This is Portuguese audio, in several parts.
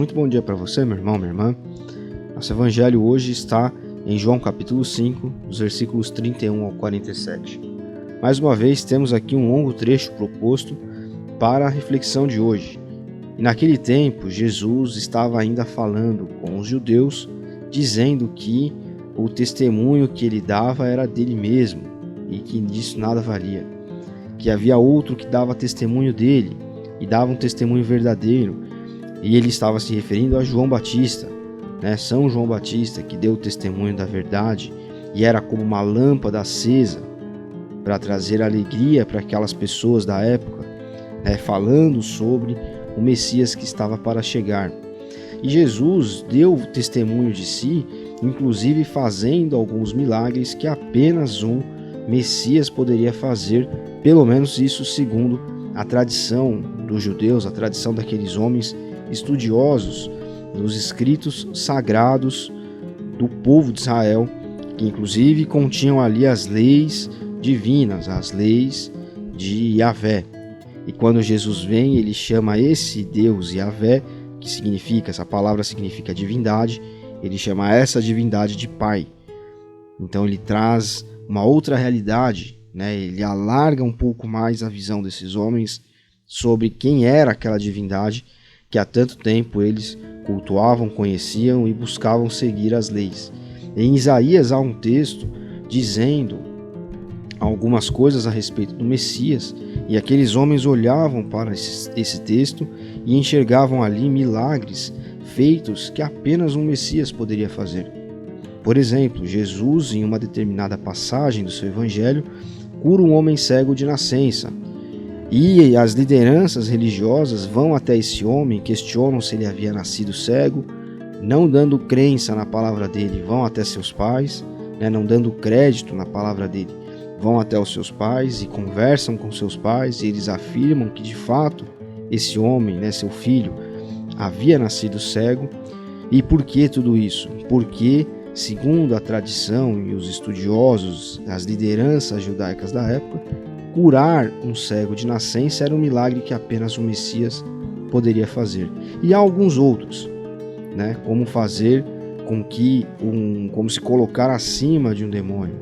Muito bom dia para você, meu irmão, minha irmã. Nosso evangelho hoje está em João capítulo 5, dos versículos 31 ao 47. Mais uma vez, temos aqui um longo trecho proposto para a reflexão de hoje. E naquele tempo, Jesus estava ainda falando com os judeus, dizendo que o testemunho que ele dava era dele mesmo e que disso nada valia. Que havia outro que dava testemunho dele e dava um testemunho verdadeiro. E ele estava se referindo a João Batista, São João Batista, que deu o testemunho da verdade e era como uma lâmpada acesa para trazer alegria para aquelas pessoas da época, falando sobre o Messias que estava para chegar. E Jesus deu testemunho de si, inclusive fazendo alguns milagres que apenas um Messias poderia fazer, pelo menos isso segundo a tradição dos judeus, a tradição daqueles homens estudiosos dos escritos sagrados do povo de Israel, que inclusive continham ali as leis divinas, as leis de Yahvé. E quando Jesus vem, ele chama esse Deus Yahvé, que significa, essa palavra significa divindade, ele chama essa divindade de Pai. Então ele traz uma outra realidade, ele alarga um pouco mais a visão desses homens sobre quem era aquela divindade que há tanto tempo eles cultuavam, conheciam e buscavam seguir as leis. Em Isaías há um texto dizendo algumas coisas a respeito do Messias, e aqueles homens olhavam para esse texto e enxergavam ali milagres feitos que apenas um Messias poderia fazer. Por exemplo, Jesus, em uma determinada passagem do seu evangelho, cura um homem cego de nascença. E as lideranças religiosas vão até esse homem, questionam se ele havia nascido cego, não dando crença na palavra dele, vão até seus pais, não dando crédito na palavra dele, vão até os seus pais e conversam com seus pais, e eles afirmam que de fato esse homem, seu filho, havia nascido cego. E por que tudo isso? Porque, segundo a tradição e os estudiosos, as lideranças judaicas da época, curar um cego de nascença era um milagre que apenas o Messias poderia fazer. E há alguns outros, como fazer com que como se colocar acima de um demônio,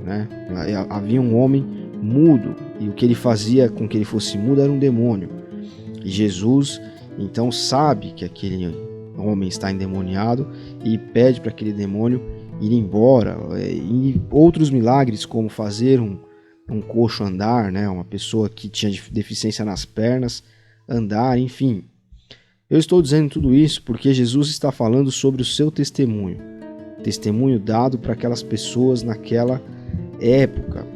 Havia um homem mudo e o que ele fazia com que ele fosse mudo era um demônio. E Jesus então sabe que aquele homem está endemoniado e pede para aquele demônio ir embora. E outros milagres, como fazer um coxo andar, uma pessoa que tinha deficiência nas pernas andar, enfim. Eu estou dizendo tudo isso porque Jesus está falando sobre o seu testemunho dado para aquelas pessoas naquela época,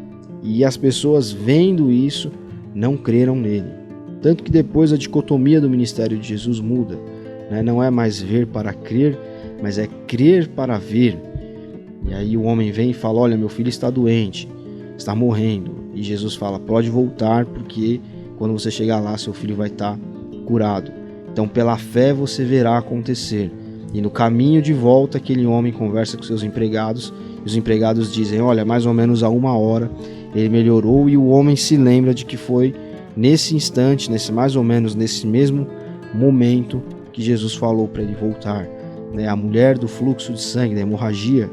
e as pessoas vendo isso não creram nele. Tanto que depois a dicotomia do ministério de Jesus muda, não é mais ver para crer, mas é crer para ver. E aí o homem vem e fala: olha, meu filho está doente, está morrendo, e Jesus fala: pode voltar, porque quando você chegar lá seu filho vai estar curado. Então pela fé você verá acontecer. E no caminho de volta aquele homem conversa com seus empregados, e os empregados dizem: olha, mais ou menos há 1 hora ele melhorou. E o homem se lembra de que foi nesse instante, mais ou menos nesse mesmo momento, que Jesus falou para ele voltar. A mulher do fluxo de sangue, da hemorragia,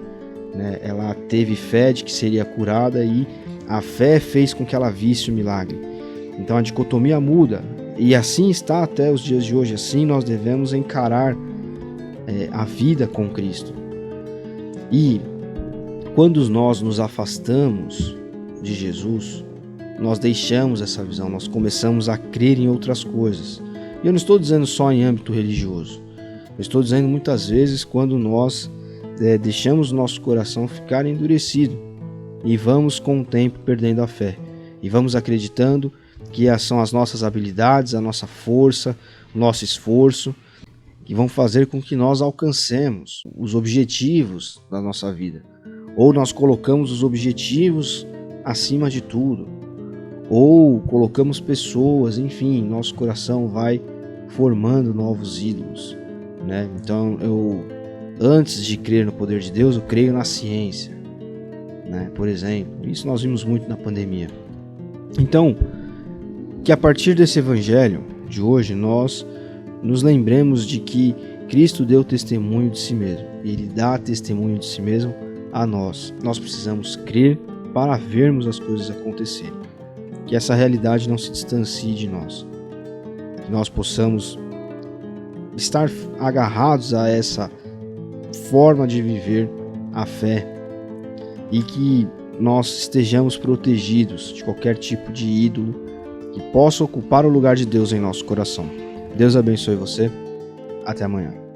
ela teve fé de que seria curada, e a fé fez com que ela visse o milagre. Então a dicotomia muda, e assim está até os dias de hoje. Assim nós devemos encarar a vida com Cristo. E quando nós nos afastamos de Jesus, nós deixamos essa visão, nós começamos a crer em outras coisas. E eu não estou dizendo só em âmbito religioso, eu estou dizendo muitas vezes quando nós deixamos o nosso coração ficar endurecido e vamos com o tempo perdendo a fé, e vamos acreditando que são as nossas habilidades, a nossa força, o nosso esforço que vão fazer com que nós alcancemos os objetivos da nossa vida. Ou nós colocamos os objetivos acima de tudo, ou colocamos pessoas, enfim, nosso coração vai formando novos ídolos, Então antes de crer no poder de Deus, eu creio na ciência, por exemplo. Isso nós vimos muito na pandemia. Então, que a partir desse evangelho de hoje nós nos lembremos de que Cristo deu testemunho de si mesmo. E Ele dá testemunho de si mesmo a nós. Nós precisamos crer para vermos as coisas acontecerem. Que essa realidade não se distancie de nós. Que nós possamos estar agarrados a essa forma de viver a fé e que nós estejamos protegidos de qualquer tipo de ídolo que possa ocupar o lugar de Deus em nosso coração. Deus abençoe você. Até amanhã.